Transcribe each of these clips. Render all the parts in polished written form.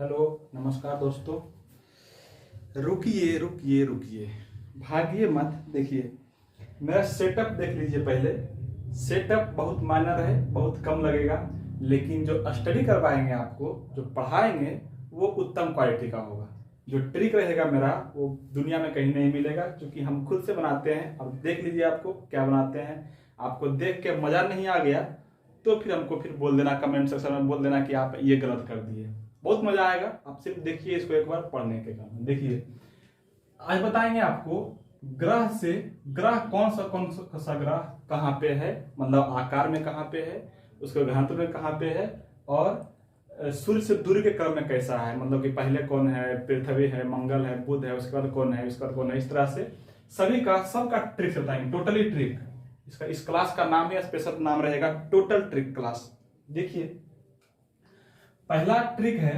Hello नमस्कार दोस्तों। रुकिए रुकिए रुकिए, भागिए मत। देखिए मेरा सेटअप देख लीजिए पहले। सेटअप बहुत माइनर है, बहुत कम लगेगा, लेकिन जो स्टडी करवाएंगे आपको, जो पढ़ाएंगे वो उत्तम क्वालिटी का होगा। जो ट्रिक रहेगा मेरा वो दुनिया में कहीं नहीं मिलेगा, क्योंकि हम खुद से बनाते हैं। अब देख लीजिए आपको क्या बनाते हैं। आपको देख के मजा नहीं आ गया तो फिर हमको फिर बोल देना, कमेंट सेक्शन में बोल देना कि आप ये गलत कर दिए। बहुत मजा आएगा। आप सिर्फ देखिए इसको एक बार पढ़ने के काम। देखिए आज बताएंगे आपको ग्रह से, ग्रह कौन सा ग्रह कहाँ पे है, मतलब आकार में कहाँ पे है, उसके घनत्व में कहाँ पे है, और सूर्य से दूरी के क्रम में कैसा है, मतलब कि पहले कौन है, पृथ्वी है, मंगल है, बुध है, उसके बाद कौन है, इसके बाद कौन है। इस तरह से सभी का सबका ट्रिक बताएंगे, टोटली ट्रिक। इसका इस क्लास का नाम है, स्पेशल नाम रहेगा टोटल ट्रिक क्लास। देखिए पहला ट्रिक है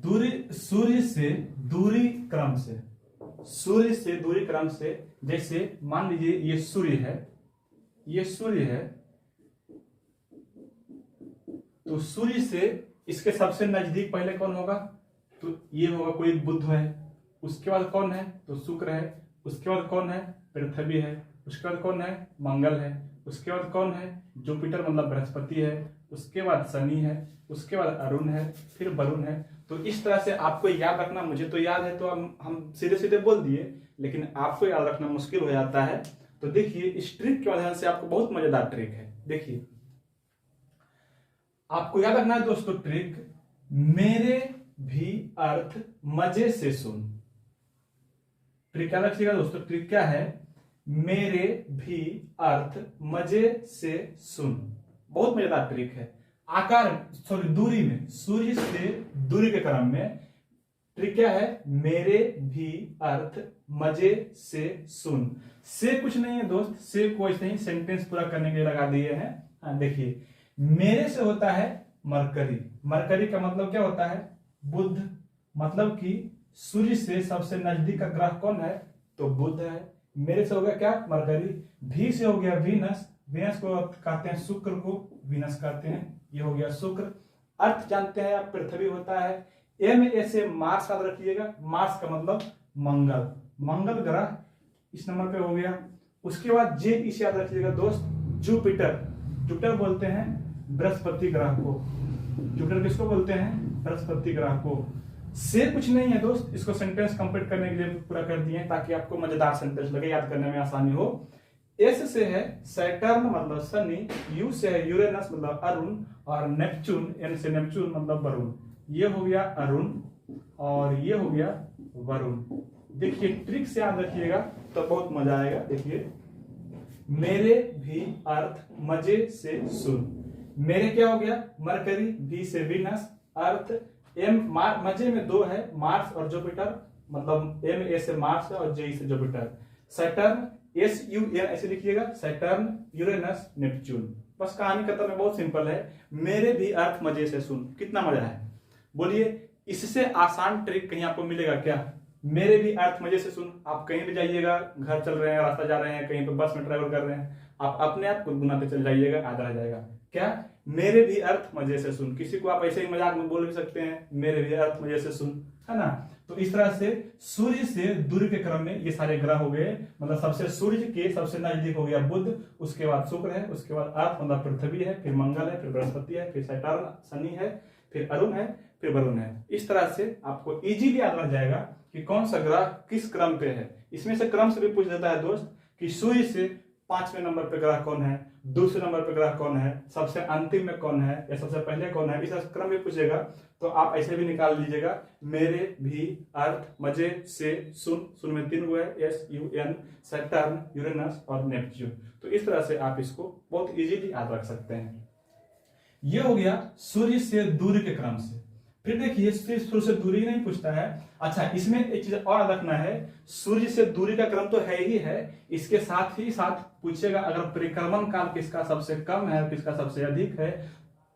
दूरी, सूर्य से दूरी क्रम से। सूर्य से दूरी क्रम से, जैसे मान लीजिए ये सूर्य है, ये सूर्य है, तो सूर्य से इसके सबसे नजदीक पहले कौन होगा, तो ये होगा कोई बुध है। उसके बाद कौन है, तो शुक्र है। उसके बाद कौन है, पृथ्वी है। उसके बाद कौन है, मंगल है। उसके बाद कौन है, जुपिटर मतलब बृहस्पति है। उसके बाद शनि है। उसके बाद अरुण है, फिर वरुण है। तो इस तरह से आपको याद रखना। मुझे तो याद है तो हम सीधे सीधे बोल दिए, लेकिन आपको याद रखना मुश्किल हो जाता है। तो देखिए इस ट्रिक के वजह से आपको बहुत मजेदार ट्रिक है। देखिए आपको याद रखना है दोस्तों ट्रिक, मेरे भी अर्थ मजे से सुन। ट्रिक क्या रखिएगा दोस्तों, ट्रिक क्या है, मेरे भी अर्थ मजे से सुन। बहुत मजेदार ट्रिक है। आकार सॉरी दूरी में, सूर्य से दूरी के क्रम में ट्रिक क्या है, मेरे भी अर्थ मजे से सुन। से कुछ नहीं है दोस्त, से कोई नहीं, सेंटेंस पूरा करने के लिए लगा दिए हैं। हाँ देखिए, मेरे से होता है मरकरी। मरकरी का मतलब क्या होता है, बुध। मतलब कि सूर्य से सबसे नजदीक का ग्रह कौन है, तो बुध है। मेरे से हो गया क्या, मरकरी। भी से हो गया वीनस। वीनस को कहते हैं शुक्र को, वीनस कहते हैं, ये हो गया शुक्र। अर्थ जानते हैं आप, पृथ्वी होता है। एम ए से मार्स याद रखिएगा। मार्स का मतलब मंगल, मंगल ग्रह इस नंबर पे हो गया। उसके बाद जे इसे याद रखिएगा दोस्त, जुपिटर। जुपिटर बोलते हैं बृहस्पति ग्रह को। जुपिटर किसको बोलते हैं, बृहस्पति ग्रह को। से कुछ नहीं है दोस्त, इसको सेंटेंस कंप्लीट करने के लिए पूरा कर दिए हैं ताकि आपको मजेदार सेंटेंस लगे, याद करने में आसानी हो। एस से है सैटर्न मतलब शनि। यू से है यूरेनस मतलब अरुण, और नेपच्यून, एन से नेपच्यून मतलब वरुण। ये हो गया अरुण और ये हो गया वरुण। देखिए ट्रिक से याद रखिएगा तो बहुत मजा आएगा। देखिए मेरे भी अर्थ मजे से सुन। मेरे क्या हो गया, मरकरी। भी से वीनस। अर्थ एम मजे में दो है, मार्स और जुपिटर। मतलब एम ए से मार्स और जे से Jupiter. Saturn, S U N ऐसे लिखिएगा, सैटर्न, यूरेनस, नेपच्यून। बस कहानी खत्म है, बहुत सिंपल है। मेरे भी अर्थ मजे से सुन। कितना मजा है बोलिए। इससे आसान ट्रिक कहीं आपको मिलेगा क्या, मेरे भी अर्थ मजे से सुन। आप कहीं भी जाइएगा, घर चल रहे हैं, रास्ता जा रहे हैं, कहीं पे बस में ट्रेवल कर रहे हैं, आप अपने आप गुनगुनाते चल जाइएगा, याद रह जाएगा। क्या, मेरे भी अर्थ मजे से सुन। किसी को आप ऐसे ही मजाक में बोल भी सकते हैं, मेरे भी अर्थ मजे से सुन, है ना। तो इस तरह से सूर्य से दूरी के क्रम में ये सारे ग्रह हो गए। मतलब सबसे सूर्य के सबसे नजदीक हो गया बुध, उसके बाद शुक्र है, उसके बाद अर्थ मतलब पृथ्वी है, फिर मंगल है, फिर बृहस्पति है, फिर सैटर्न शनि है, फिर अरुण है, फिर वरुण है। इस तरह से आपको इजीली याद रह जाएगा कि कौन सा ग्रह किस क्रम पे है। इसमें से क्रम से भी पूछ देता है दोस्त कि सूर्य से 5वें नंबर पे ग्रह कौन है, दूसरे नंबर पे ग्रह कौन है, सबसे अंतिम में कौन है, या सबसे पहले कौन है। इस क्रम में पूछेगा तो आप ऐसे भी निकाल लीजिएगा, मेरे भी अर्थ मजे से सुन। सुन में 3 हुए, S U N, Saturn, Uranus और नेपच्यून। तो इस तरह से आप इसको बहुत इजीली याद रख सकते हैं। ये हो गया सूर्य से दूरी के क्रम से। फिर देखिए सूर्य से दूरी नहीं पूछता है। अच्छा इसमें एक चीज और रखना है, सूर्य से दूरी का क्रम तो है ही है, इसके साथ ही साथ पूछेगा अगर परिक्रमण काल किसका सबसे कम है, किसका सबसे अधिक है,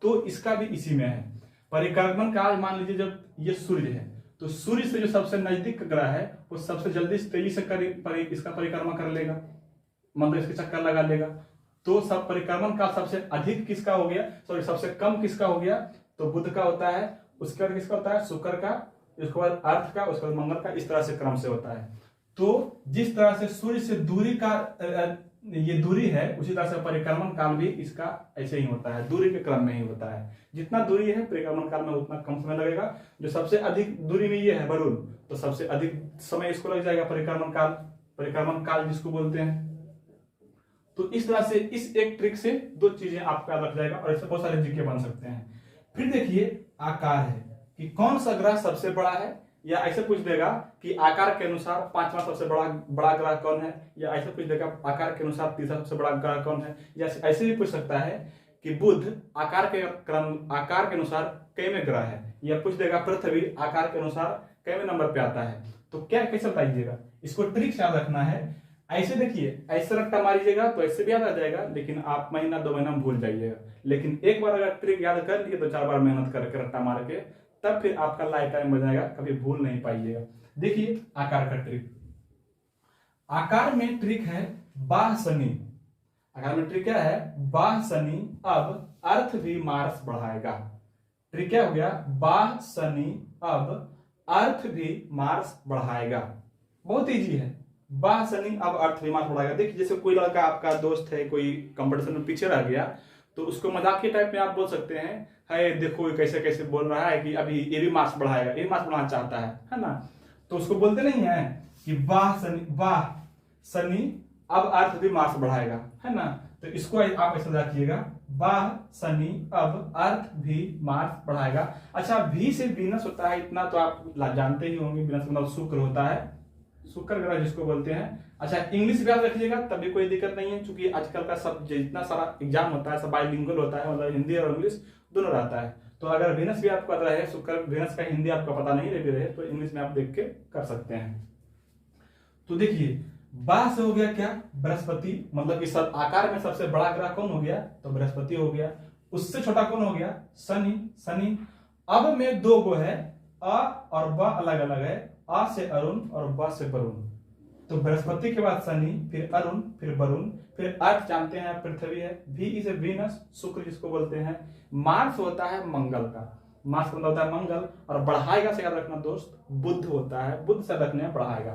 तो इसका भी इसी में है। परिक्रमण काल मान लीजिए जब ये सूर्य है, तो सूर्य से जो सबसे नजदीक ग्रह है वो सबसे जल्दी तेजी से इसका परिक्रमा कर लेगा, मतलब इसके चक्कर लगा लेगा। तो सब परिक्रमण का सबसे अधिक किसका हो गया, सॉरी सबसे कम किसका हो गया, तो बुध का होता है। उसके बाद किसका होता है, शुक्र का, उसके बाद अर्थ का, उसके बाद मंगल का, इस तरह से क्रम से होता है। तो जिस तरह से सूर्य से दूरी का ये दूरी है, उसी तरह से परिक्रमण काल भी इसका ऐसे ही होता है, दूरी के क्रम में ही होता है। जितना दूरी है परिक्रमण काल में उतना कम समय लगेगा। जो सबसे अधिक दूरी में ये है वरुण, तो सबसे अधिक समय इसको लग जाएगा परिक्रमण काल जिसको बोलते हैं। तो इस तरह से इस एक ट्रिक से दो चीजें आपका याद रख जाएगा और इससे बहुत सारे जीके बन सकते हैं। फिर देखिए आकार है कि कौन सा ग्रह सबसे बड़ा है, या ऐसे पूछ देगा कि आकार के अनुसार पांचवा सबसे बड़ा ग्रह कौन है, या ऐसे पूछ देगा आकार के अनुसार तीसरा सबसे बड़ा ग्रह कौन है, या ऐसे भी पूछ सकता है कि बुध आकार के अनुसार कैवें ग्रह है, या पूछ देगा पृथ्वी आकार के अनुसार कैवें नंबर पे आता है। तो क्या कैसे बताइएगा, इसको ट्रिक याद रखना है। ऐसे देखिए, ऐसे रट्टा मारिएगा तो ऐसे भी याद आ जाएगा, लेकिन आप महीना 2 महीना में भूल जाइएगा। लेकिन एक बार अगर ट्रिक याद कर लिए तो 4 बार मेहनत करके रट्टा मार के, तब फिर आपका लाइफ टाइम बन जाएगा, कभी भूल नहीं पाइएगा। देखिए आकार का ट्रिक, आकार में ट्रिक है बाह शनि। आकार में ट्रिक क्या है, बाह शनि अब अर्थ भी मार्स बढ़ाएगा। ट्रिक क्या हो गया, बाह शनि अब अर्थ भी मार्स बढ़ाएगा। बहुत इजी है, बाह शनि अब अर्थ भी मार्स बढ़ाएगा। देखिए जैसे कोई लड़का आपका दोस्त है, कोई कंपटीशन में पीछे रह गया, तो उसको मजाक के टाइप में आप बोल सकते हैं, है देखो कैसे कैसे बोल रहा है कि अभी ये भी मार्क्स बढ़ाएगा, ये भी मार्क्स बढ़ाना चाहता है ना। तो उसको बोलते नहीं है कि बाह शनि अब अर्थ भी मार्क्स बढ़ाएगा, है ना। तो इसको आप ऐसा रखिएगा, बाह शनि अब अर्थ भी मार्क्स बढ़ाएगा। अच्छा, भी से वीनस होता है, इतना तो आप जानते ही होंगे, वीनस मतलब शुक्र होता है, शुक्र ग्रह जिसको बोलते हैं। अच्छा, इंग्लिश भी याद रखिएगा, तभी कोई दिक्कत नहीं है, क्योंकि आजकल का सब जितना सारा एग्जाम होता है सब बाइलिंगुअल होता है, मतलब हिंदी और इंग्लिश दोनों रहता है। तो अगर वीनस भी आपको पता रहे, शुक्र वीनस का हिंदी आपको पता नहीं रहे तो इंग्लिश में आप देख के कर सकते हैं। तो देखिए बाह से हो गया क्या, बृहस्पति, मतलब इस आकार में सबसे बड़ा ग्रह कौन हो गया, तो बृहस्पति हो गया। उससे छोटा कौन हो गया, शनि। अब में 2 गो है, अ और ब अलग अलग है, आ से अरुण और ब से वरुण। तो बृहस्पति के बाद शनि, फिर अरुण, फिर वरुण, फिर अर्थ जानते हैं पृथ्वी है, भी इसे वीनस, शुक्र जिसको बोलते हैं। मार्स होता है मंगल का, मार्स मतलब होता है मंगल, और बढ़ाएगा से याद रखना दोस्त, बुध होता है, बुध से रखने बढ़ाएगा।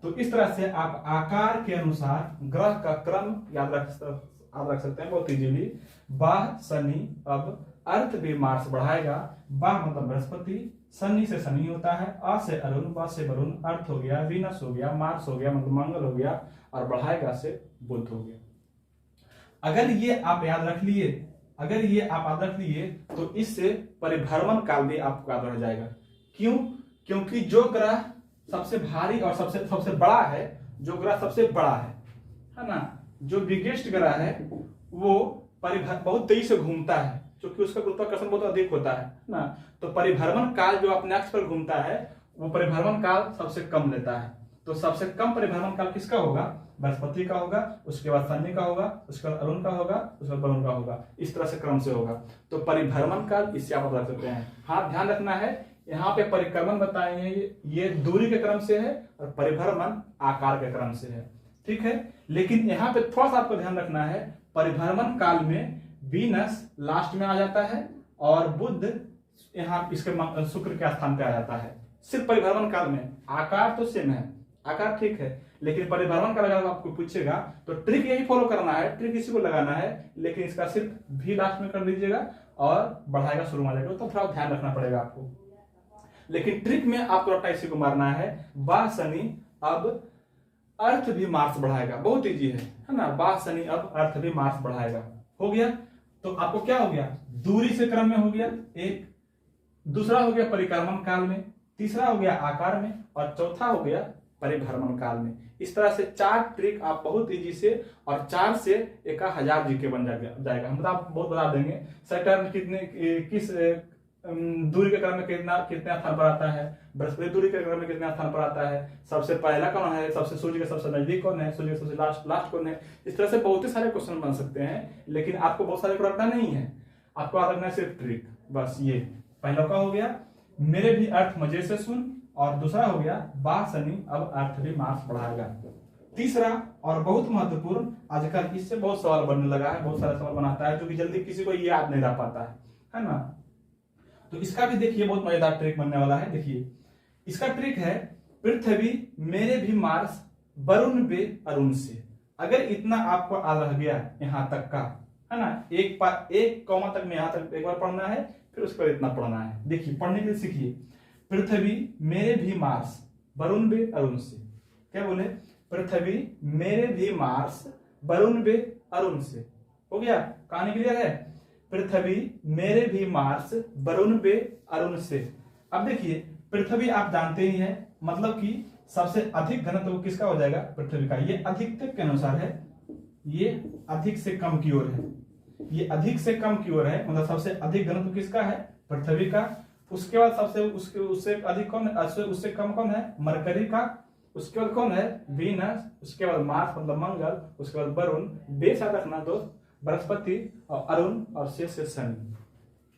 तो इस तरह से आप आकार के अनुसार ग्रह का क्रम याद रख सकते हैं बहुत इजीली। बाह शनि अब अर्थ भी मार्स बढ़ाएगा, बाह मतलब बृहस्पति, शनि से शनि होता है, आ से अरुण, बा से वरुण, अर्थ हो गया, वीनस हो गया, मार्स हो गया मतलब मंगल हो गया, और बढ़ाएगा से बुध हो गया। अगर ये आप याद रख लिए, तो इससे परिभ्रमण काल भी आपको याद रह जाएगा। क्यों, क्योंकि जो ग्रह सबसे भारी और सबसे बड़ा है, जो ग्रह सबसे बड़ा है ना, जो बिगेस्ट ग्रह है, वो बहुत तेजी से घूमता है, क्योंकि उसका गुरुत्वाकर्षण बहुत अधिक होता है ना। तो परिभ्रमण काल जो अपने अक्ष पर घूमता है, वो परिभ्रमण काल सबसे कम लेता है। तो सबसे कम परिभ्रमण काल किसका होगा, बृहस्पति का होगा, उसके बाद शनि का होगा, उसके बाद अरुण का होगा, उसके बाद वरुण का होगा, इस तरह से क्रम से होगा। तो परिभ्रमण काल इससे आप रख सकते हैं। हाँ, ध्यान रखना है, यहाँ पे परिक्रमण बताएंगे ये दूरी के क्रम से है, और परिभ्रमण आकार के क्रम से है, ठीक है। लेकिन यहाँ पे थोड़ा सा आपको ध्यान रखना है, परिभ्रमण काल में वीनस लास्ट में आ जाता है, और बुध यहाँ इसके शुक्र के स्थान पे आ जाता है, सिर्फ परिभ्रमण काल में। आकार तो सेम है, आकार ठीक है, लेकिन परिभ्रमण काल अगर आपको पूछेगा तो ट्रिक यही फॉलो करना है, ट्रिक इसी को लगाना है, लेकिन इसका सिर्फ भी लास्ट में कर दीजिएगा और बढ़ाएगा शुरू में आ जाएगा, तो थोड़ा ध्यान रखना पड़ेगा आपको। लेकिन ट्रिक में आपको रट्टा इसी को मारना है, बाह शनि अब अर्थ भी मार्स बढ़ाएगा, बहुत इजी है ना। बाह शनि अब अर्थ भी मार्स बढ़ाएगा, हो गया। तो आपको क्या हो गया, दूरी से क्रम में हो गया एक, दूसरा हो गया परिक्रमण काल में, तीसरा हो गया आकार में, और चौथा हो गया परिभ्रमण काल में। इस तरह से 4 ट्रिक आप बहुत इजी से, और 4 से 1000 जीके बन जाएगा। हम आप बहुत बता देंगे सैटर्न किस दूरी के क्रम में कितने स्थान पर आता है, बृहस्पति दूरी के क्रम में कितने स्थान पर आता है, सबसे पहला कौन है, सबसे सूर्य के सबसे नजदीक कौन है, सूर्य के सबसे लास्ट कौन है। इस तरह से बहुत ही सारे क्वेश्चन बन सकते हैं, लेकिन आपको बहुत सारे रटना नहीं है, आपको याद रखना है सिर्फ ट्रिक, बस। ये पहला का हो गया मेरे भी अर्थ मजे से सुन, और दूसरा हो गया बाह शनि अब अर्थ भी मार्स बढ़ाएगा। तीसरा और बहुत महत्वपूर्ण, आजकल इससे बहुत सवाल बनने लगा है, बहुत सारे सवाल बनाता है, क्योंकि जल्दी किसी को याद नहीं रह पाता है ना। तो इसका भी देखिए बहुत मजेदार ट्रिक बनने वाला है। देखिए इसका ट्रिक है, पृथ्वी मेरे भी मार्स वरुण बे अरुण से। अगर इतना आपको आ रह गया यहां तक का, है ना, एक कॉमा तक में यहां तक एक बार पढ़ना है, फिर उसके बाद इतना पढ़ना है। देखिए पढ़ने के लिए सीखिए, पृथ्वी मेरे भी मार्स वरुण बे अरुण से। क्या बोले, पृथ्वी मेरे भी मार्स वरुण बे अरुण से। हो गया, कहानी क्लियर है। पृथ्वी मेरे भी मार्स वरुण बे अरुण से। अब देखिए पृथ्वी आप जानते ही हैं, मतलब कि सबसे अधिक घनत्व किसका हो जाएगा, पृथ्वी का। ये अधिकतम के अनुसार है, ये अधिक से कम की ओर है, ये अधिक से कम की ओर है, मतलब सबसे अधिक घनत्व किसका है, पृथ्वी का। उसके बाद उससे अधिक कौन है, उससे कम कौन है, मरकरी का। उसके बाद कौन है, वीनस। उसके बाद मार्स मतलब मंगल। उसके बाद वरुण, बे साथ रखना दोस्त, बृहस्पति, और अरुण, और शेष से शनि।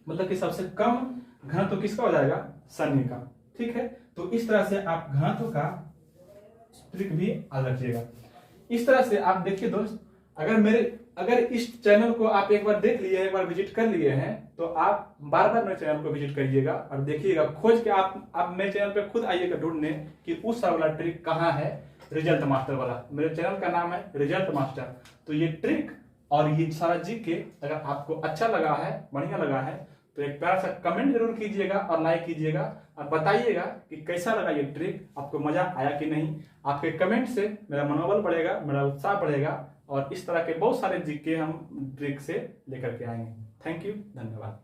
मतलब कि सबसे कम घनत्व किसका हो जाएगा, शनि का। ठीक है, तो इस तरह से आप घनत्व का ट्रिक भी याद रखिएगा। इस तरह से आप देखिए दोस्त, अगर इस चैनल को आप एक बार देख लिए, एक बार विजिट कर लिए हैं, तो आप बार बार मेरे चैनल को विजिट करिएगा और देखिएगा, खोज के आप मेरे चैनल पे खुद आइएगा ढूंढने कि उस वाला ट्रिक कहाँ है, रिजल्ट मास्टर वाला। मेरे चैनल का नाम है रिजल्ट मास्टर। तो ये ट्रिक और ये सारा जीके अगर आपको अच्छा लगा है, बढ़िया लगा है, तो एक प्यारा सा कमेंट जरूर कीजिएगा और लाइक कीजिएगा और बताइएगा कि कैसा लगा ये ट्रिक, आपको मजा आया कि नहीं। आपके कमेंट से मेरा मनोबल बढ़ेगा, मेरा उत्साह बढ़ेगा, और इस तरह के बहुत सारे जीके हम ट्रिक से लेकर के आएंगे। थैंक यू, धन्यवाद।